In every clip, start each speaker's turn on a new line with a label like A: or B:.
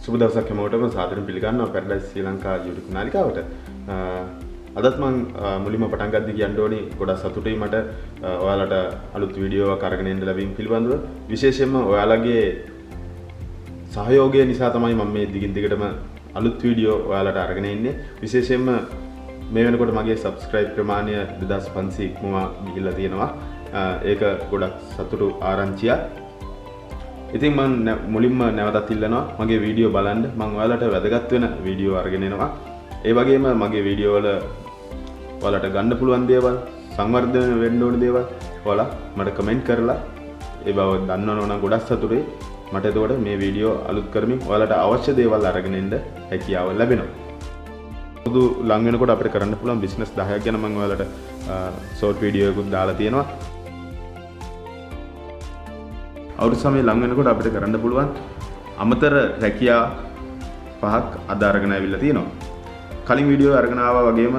A: සුබ දවසක් හැමෝටම සාදරයෙන් පිළිගන්නවා පැරඩයිස් ශ්‍රී ලංකා YouTube නාලිකාවට. අදත් මම මුලින්ම පටන් ගද්දි කියන්න ඕනි ගොඩක් සතුටුයි මට ඔයාලට අලුත් වීඩියෝ එකක් අරගෙන එන්න ලැබීම පිළිබඳව. විශේෂයෙන්ම ඔයාලගේ සහයෝගය නිසා තමයි මම මේ දිගින් දිගටම අලුත් වීඩියෝ ඔයාලට අරගෙන ඉන්නේ. විශේෂයෙන්ම මේ වෙනකොට මගේ subscribe ප්‍රමාණය 2500 ඉක්මවා ගිහිල්ලා තියෙනවා. ඒක ගොඩක් සතුටු ආරංචියක්. ඉතින් මම මුලින්ම නැවතත් ඉල්ලනවා මගේ වීඩියෝ බලන්න. මම ඔයාලට වැදගත් වෙන වීඩියෝ අරගෙන එනවා. ඒ වගේම මගේ වීඩියෝ වල ඔයාලට ගන්න පුළුවන් දේවල්, සංවර්ධනය වෙන්න ඕන දේවල් ඔයාලා මට කමෙන්ට් කරලා ඒ බව දන්නවනම් ගොඩක් සතුටුයි. මට එතකොට මේ වීඩියෝ අලුත් කරමින් ඔයාලට අවශ්‍ය දේවල් අරගෙන එන්න හැකියාව ලැබෙනවා. පොදු ලං වෙනකොට අපිට කරන්න පුළුවන් බිස්නස් 10ක් ගැන මම ඔයාලට ෂෝට් වීඩියෝ එකක් දාලා තියෙනවා. අවුරුදු සමය ලං වෙනකොට අපිට කරන්න පුළුවන් අමතර රැකියා 5ක් අද අරගෙන ආවිල්ලා තියෙනවා. කලින් වීඩියෝ අරගෙන ආවා වගේම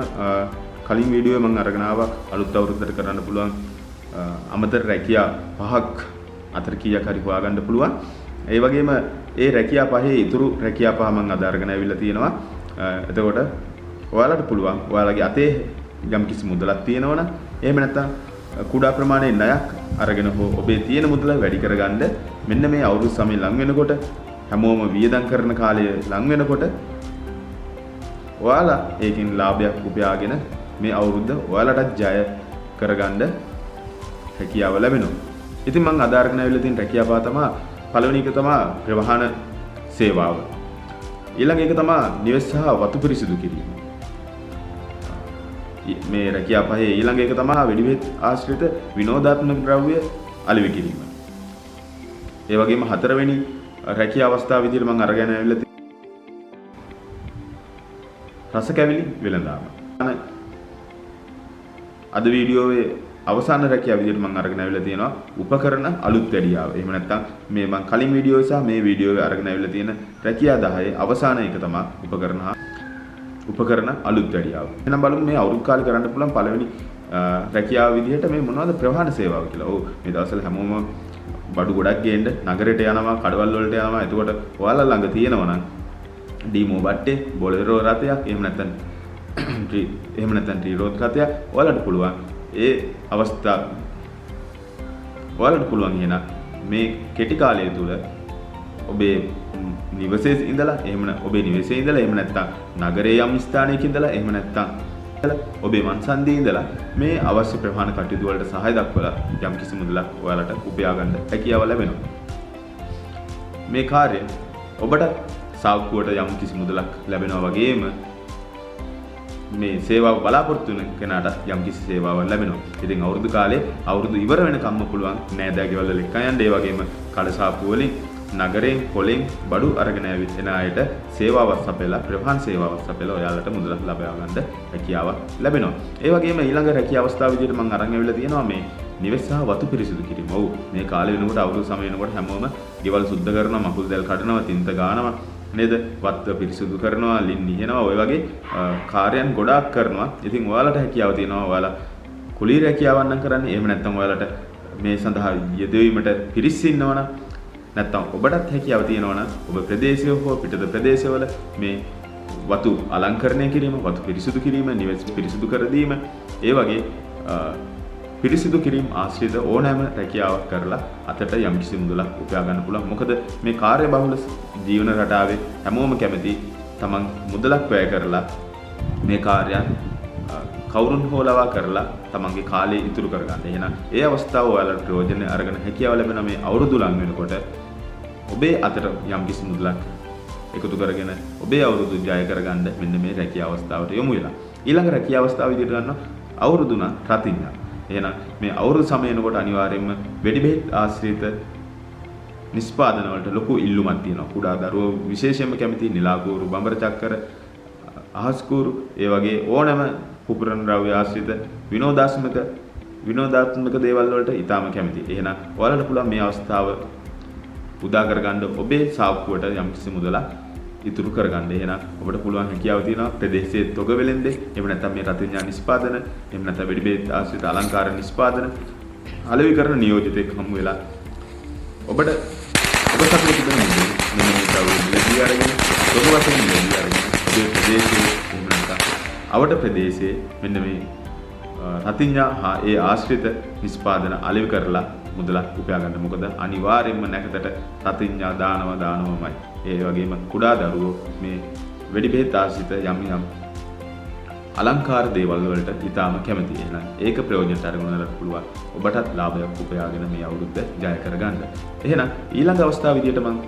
A: කලින් වීඩියෝ මම අරගෙන ආවා අලුත් අවුරුද්දට කරන්න පුළුවන් අමතර රැකියා 5ක් අතර කීයක් හරි හොයාගන්න පුළුවන්. ඒ වගේම ඒ රැකියා පහේ ඉතුරු රැකියා පහ මම අද අරගෙන ආවිල්ලා තියෙනවා. එතකොට ඔයාලට පුළුවන් ඔයාලගේ අතේ යම් කිසි මුදලක් තියෙනවනම් එහෙම නැත්නම් කුඩා ප්‍රමාණයේ ණයක් අරගෙන හෝ ඔබේ තියෙන මුදල වැඩි කරගන්න මෙන්න මේ අවුරුදු සමය ලං වෙනකොට හැමෝම වියදම් කරන කාලය ලං වෙනකොට ඔයාලා ඒකින් ලාභයක් උපයාගෙන මේ අවුරුද්ද ඔයාලටත් ජය කරගන්න හැකියාව ලැබෙනවා. ඉතින් මම අද අරගෙන ආවිල්ලා තියෙන රැකියාව තමයි පළවෙනි එක තමයි ප්‍රවාහන සේවාව. ඊළඟ එක තමයි නිවෙස් සහ වතු පිරිසිදු කිරීම. මේ රැකියා පහේ ඊළඟ එක තමයි වෙඩිබෙහෙත් ආශ්‍රිත විනෝදාත්මක ද්‍රව්‍ය අලෙවි කිරීම. ඒ වගේම හතරවෙනි රැකියා අවස්ථාව විදිහට මම අරගෙන ආවිල්ලා රස කැවිලි වෙළඳාම. අද වීඩියෝවේ අවසාන රැකියාව විදිහට මම අරගෙන ආවිල්ලා තියෙනවා උපකරණ අලුත් වැඩියාව. එහෙම නැත්නම් මේ මම කලින් වීඩියෝ සහ මේ වීඩියෝවේ අරගෙන ආවිල්ලා තියෙන රැකියා 10 අවසාන එක තමයි උපකරණ අලුත් වැඩියාව. එහෙනම් බලමු මේ අවුරුදු කාලේ කරන්න පුළුවන් පළවෙනි රැකියාව විදිහට මේ මොනවද ප්‍රවාහන සේවාව කියලා. ඔව් මේ දවස්වල හැමෝම බඩු ගොඩක් ගේන්න නගරයට යනවා, කඩවල් වලට යනවා. එතකොට ඔයාලා ළඟ තියෙනවා නම් ඩීමෝ බට්ටේ, බොලෙරෝ රථයක්, එහෙම නැත්නම් ට්‍රීරෝඩ් රථයක් ඔයාලට පුළුවන්. ඒ අවස්ථාව ඔයාලට පුළුවන් එහෙනම් මේ කෙටි කාලය තුල ඔබේ නිවසේ ඉඳලා එහෙම ඔබේ නිවසේ ඉඳලා එහෙම නැත්නම් නගරයේ යම් ස්ථානයක ඉඳලා එහෙම නැත්නම් ඔබේ මන්සන්දියේ ඉඳලා මේ අවශ්‍ය ප්‍රවාහන කටයුතු වලට සහාය දක්වලා යම් කිසි මුදලක් ඔයාලට උපයා ගන්න හැකියාව ලැබෙනවා. මේ කාර්යය ඔබට සාක්කුවට යම් කිසි මුදලක් ලැබෙනවා වගේම මේ සේවාව බලාපොරොත්තු වෙන කෙනාට යම් කිසි සේවාවක් ලැබෙනවා. ඉතින් අවුරුදු කාලේ අවුරුදු ඉවර වෙනකම්ම පුළුවන් නෑදෑගෙවල් වල එක්ක යන්න. ඒ වගේම කඩසාප්පු වලින් නගරයෙන් පොලෙන් බඩු අරගෙන එන අයට සේවාවක් සපයලා ප්‍රවාහන සේවාවක් සපයලා ඔයාලට මුදලක් ලබා ගන්න හැකියාවක් ලැබෙනවා. ඒ වගේම ඊළඟ රැකියා අවස්ථාව විදිහට මම අරන් ඇවිල්ලා තියෙනවා මේ නිවෙස් සහ වතු පිරිසිදු කිරීම. ඔව් මේ කාලේ වෙනකොට අවුරුදු සමය වෙනකොට හැමෝම ගෙවල් සුද්ධ කරනවා, මකුළු දැල් කඩනවා, තින්ත ගානවා නේද? වත්ත පිරිසිදු කරනවා, ලින් නිහනවා, ඔය වගේ කාර්යයන් ගොඩාක් කරනවා. ඉතින් ඔයාලට හැකියාව තියෙනවා ඔයාලා කුලී රැකියාවක් නම් කරන්නේ. එහෙම නැත්නම් ඔයාලට මේ සඳහා යෙදවීමට පිරිස් ඉන්නවනම් නැත්නම් ඔබටත් හැකියාව තියෙනවනම් ඔබ ප්‍රදේශය හෝ පිටත ප්‍රදේශවල මේ වතු අලංකරණය කිරීම, වතු පිරිසිදු කිරීම, නිවෙස් පිරිසිදු කර දීම, ඒ වගේ පිරිසිදු කිරීම ආශ්‍රිත ඕනෑම රැකියාවක් කරලා අතට යම්කිසි මුදලක් උපයා ගන්න පුළුවන්. මොකද මේ කාර්යබහුල ජීවන රටාවේ හැමෝම කැමති තමන් මුදලක් වැය කරලා මේ කාර්යයන් කවුරුන් හොලවා කරලා තමන්ගේ කාලය ඉතුරු කරගන්න. එහෙනම් ඒ අවස්ථාව ඔයාලට ප්‍රයෝජන අරගෙන හැකියාව ලැබෙන මේ අවුරුදු ලං වෙනකොට ඔබේ අතට යම්කිසි මුදලක් එකතු කරගෙන ඔබේ අවුරුදු ජය කරගන්න මෙන්න මේ රැකියාව අවස්ථාවට යොමු වෙලා. ඊළඟ රැකියාව අවස්ථාව විදිහට ගන්න අවුරුදු නම් රතින්න. එහෙනම් මේ අවුරුදු සමය එනකොට අනිවාර්යයෙන්ම වෙඩිබෙහෙත් ආශ්‍රිත නිෂ්පාදන වලට ලොකු ඉල්ලුමක් තියෙනවා. කුඩා දරුවෝ විශේෂයෙන්ම කැමති නිලාකූරු, බඹර චක්කර, අහස්කූරු, ඒ වගේ ඕනෑම පුපුරන ද්‍රව්‍ය ආශ්‍රිත විනෝදාත්මක දේවල් වලට ඊටාම කැමති. එහෙනම් ඔයාලට පුළුවන් මේ අවස්ථාව උදා කරගන්න ඔබේ සාක්කුවට යම්කිසි මුදලක් ඉතුරු කරගන්න. එහෙනම් ඔබට පුළුවන් හැකියාව තියෙනවා ප්‍රදේශයේ තොග වෙලෙන්දේ, එහෙම නැත්නම් මේ රතිඤ්ඤා නිෂ්පාදන, එහෙම නැත්නම් වෙඩිබෙහෙත් ආශ්‍රිත අලංකාර නිෂ්පාදන අලෙවි කරන නියෝජිතෙක් හමු වෙලා ඔබට ඔබ සතුටු වෙන්න මෙන්න මේ අවුරුද්දේදී අරගෙන සොබ වශයෙන් ඉඳලා අරගෙන ඔබේ ප්‍රදේශයේ එහෙම නැත්නම් අවට ප්‍රදේශයේ මෙන්න මේ රතිඤ්ඤා හා ඒ ආශ්‍රිත නිෂ්පාදන අලෙවි කරලා මුදලක් උපයා ගන්න. මොකද අනිවාර්යයෙන්ම නැකතට රතිඤ්ඤා දානවමයි. ඒ වගේම කුඩා දරුවෝ මේ වෙඩි බෙහෙත් ආශ්‍රිත යම් යම් අලංකාර දේවල් වලට ඉතාම කැමතියි. එහෙනම් ඒක ප්‍රයෝජනට අරගෙන ගන්න පුළුවන්. ඔබටත් ලාභයක් උපයාගෙන මේ අවුරුද්ද ජය කරගන්න. එහෙනම් ඊළඟ අවස්ථාව විදියට මම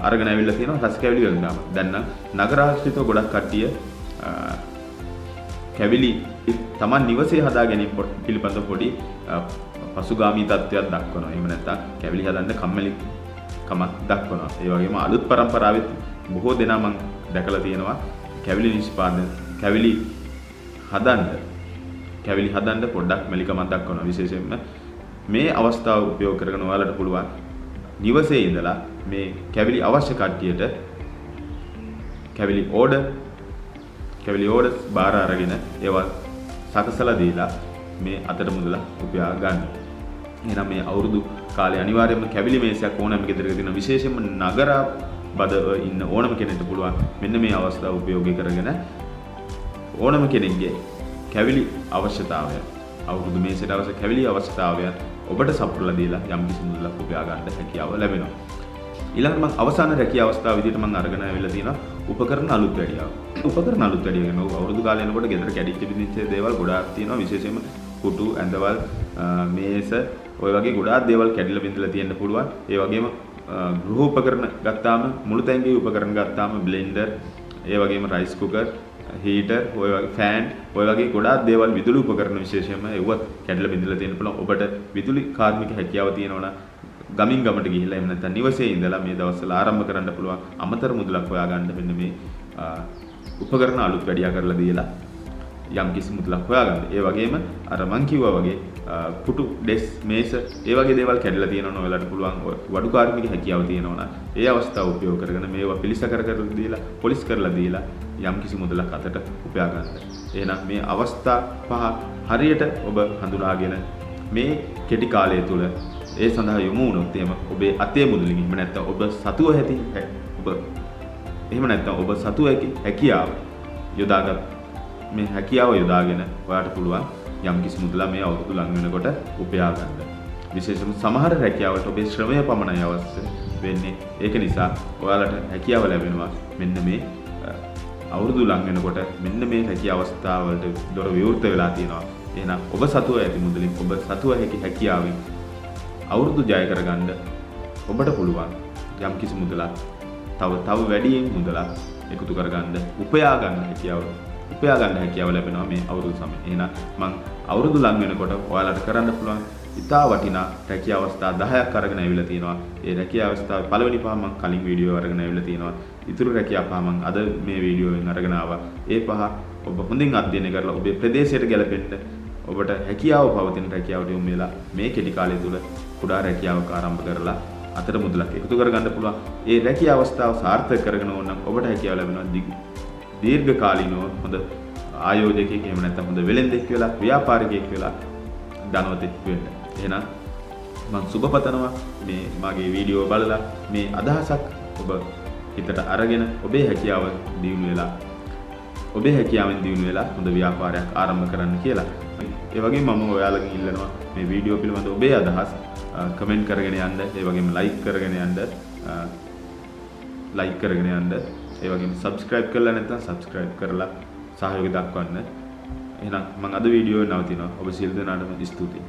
A: අරගෙන ඇවිල්ලා තියෙනවා රස කැවිලි වලදාම. දැන් නම් නගරාශ්‍රිතව ගොඩක් කට්ටිය කැවිලි තමන් නිවසේ හදා ගැනීම පිළිබඳ පොඩි පසුගාමී තත්ත්වයක් දක්වනවා. එහෙම නැත්නම් කැවිලි හදන්න කම්මැලි කමක් දක්වනවා. ඒ වගේම අලුත් පරම්පරාවෙත් බොහෝ දෙනා මම දැකලා තියෙනවා කැවිලි නිෂ්පාදන කැවිලි හදන්න පොඩ්ඩක් මැලිකමක් දක්වනවා. විශේෂයෙන්ම මේ අවස්ථාව උපයෝග කරගෙන ඔයාලට පුළුවන් නිවසේ ඉඳලා මේ කැවිලි අවශ්‍ය කට්ටියට කැවිලි ඕඩර් බාර අරගෙන ඒවා සකසලා දීලා මේ අතට මුදල උපයා ගන්න. එහෙනම් මේ අවුරුදු කාලේ අනිවාර්යයෙන්ම කැවිලි මේසයක් ඕනෑම ගෙදරක තියෙන විශේෂයෙන්ම නගර බදව ඉන්න ඕනම කෙනෙකුට පුළුවන් මෙන්න මේ අවස්ථාව උපයෝගී කරගෙන ඕනම කෙනෙක්ගේ කැවිලි අවශ්‍යතාවය අවුරුදු මේසයට අවශ්‍ය කැවිලි අවශ්‍යතාවය ඔබට සපුරලා දීලා යම් කිසි මුදලක් උපයා ගන්න හැකියාව ලැබෙනවා. ඊළඟට මම අවසාන රැකියාව අවස්ථාව විදිහට මම අරගෙන ආවිල්ලා තියෙනවා උපකරණ අලුත් වැඩියාව. උපකරණ අලුත් වැඩිය ගැන අවුරුදු කාලේ යනකොට ගෙදර කැඩිච්ච බිඳිච්ච දේවල් ගොඩාක් තියෙනවා. විශේෂයෙන්ම කුටු, ඇඳවල්, මේස ඔය වගේ ගොඩාක් දේවල් කැඩිලා බිඳලා තියෙන්න පුළුවන්. ඒ වගේම ගෘහ උපකරණ ගත්තාම මුළුතැන්ගේ උපකරණ ගත්තාම බ්ලෙන්ඩර්, ඒ වගේම රයිස් කුකර්, හීටර්, ඔය වගේ ෆෑන්, ඔය වගේ ගොඩාක් දේවල් විදුලි උපකරණ විශේෂයෙන්ම ඒවත් කැඩිලා බිඳලා තියෙන්න පුළුවන්. ඔබට විදුලි කාර්මික හැකියාව තියෙනවා නම් ගමින් ගමට ගිහිල්ලා එහෙම නැත්නම් නිවසේ ඉඳලා මේ දවස්වල ආරම්භ කරන්න පුළුවන් අමතර මුදලක් හොයාගන්න මෙන්න මේ උපකරණ අලුත් වැඩියා කරලා දීලා යම් කිසි මුදලක් හොයාගන්න. ඒ වගේම අර මං කිව්වා වගේ පුටු, ඩෙස්, මේස ඒ වගේ දේවල් කැඩලා තියෙනවා නම් ඔයාලට පුළුවන් වඩු කාර්මික හැකියාව තියෙනවා නම් ඒ අවස්ථාව උපයෝග කරගෙන මේවා පිළිසකර කරලා දීලා පොලිස් කරලා දීලා යම් කිසි මුදලක් අතට උපයා ගන්න. එහෙනම් මේ අවස්ථා පහ හරියට ඔබ හඳුනාගෙන මේ කෙටි කාලය තුල ඒ සඳහා යොමු වුණොත් එහෙම ඔබේ අතේ මුදලින් එහෙම නැත්නම් ඔබ සතුව ඇති හැකියාව යොදාගත් මේ හැකියාව යොදාගෙන ඔයාලට පුළුවන් යම් කිසි මුදලක් මේ අවුරුදු ලඟ වෙනකොට උපයා ගන්න. විශේෂයෙන්ම සමහර රැකියාවලට ඔබේ ශ්‍රමය පමණයි අවශ්‍ය වෙන්නේ. ඒක නිසා ඔයාලට හැකියාව ලැබෙනවා මෙන්න මේ අවුරුදු ලඟ වෙනකොට මෙන්න මේ රැකියාව අවස්ථාවලට දොර විවෘත වෙලා තියෙනවා. එහෙනම් ඔබ සතුව ඇති මුදලින් ඔබ සතුව හැකියාවෙන් අවුරුදු ජය කරගන්න ඔබට පුළුවන් යම් කිසි මුදලක් තව වැඩියෙන් මුදලක් එකතු කරගන්න උපයා ගන්න හැකියාව ලැබෙනවා මේ අවුරුදු සමයේ. එහෙනම් මම අවුරුදු ලඟ වෙනකොට ඔයාලට කරන්න පුළුවන් ඉතා වටිනා රැකියා අවස්ථා 10ක් අරගෙන ආවිල්ලා තියෙනවා. ඒ රැකියා අවස්ථාවේ පළවෙනි පහ මම කලින් වීඩියෝ අරගෙන ආවිල්ලා තියෙනවා. ඊතුරු රැකියා පහ මම අද මේ වීඩියෝවෙන් අරගෙන ආවා. ඒ පහ ඔබ හොඳින් අධ්‍යයනය කරලා ඔබේ ප්‍රදේශයට ගැලපෙන්න ඔබට හැකියාව පවතින රැකියාවට යොමු වෙලා මේ කෙටි කාලය තුල කුඩා රැකියාවක් ආරම්භ කරලා අතට මුදලක් එකතු කරගන්න පුළුවන්. ඒ රැකියා අවස්ථාව සාර්ථක කරගෙන ඕන නම් ඔබට හැකියාව ලැබෙනවා දීර්ඝ කාලීනව හොඳ ආයෝජකයෙක් එහෙම නැත්නම් හොඳ වෙළෙන්දෙක් වෙලා ව්‍යාපාරිකයෙක් වෙලා ධනවතෙක් වෙන්න. එහෙනම් මම සුබ පතනවා මේ මගේ වීඩියෝ බලලා මේ අදහසක් ඔබ හිතට අරගෙන ඔබේ හැකියාවෙන් දියුණු වෙලා හොඳ ව්‍යාපාරයක් ආරම්භ කරන්න කියලා. ඒ වගේම මම ඔයාලගෙන් ඉල්ලනවා මේ වීඩියෝ පිළිබඳ ඔබේ අදහස් කමෙන්ට් කරගෙන යන්න, ඒ වගේම ලයික් කරගෙන යන්න, ඒ වගේම subscribe කරලා නැත්නම් subscribe කරලා සහයෝගය දක්වන්න. එහෙනම් මම අද වීඩියෝ නවතිනවා. ඔබ සියලු දෙනාටම ස්තුතියි.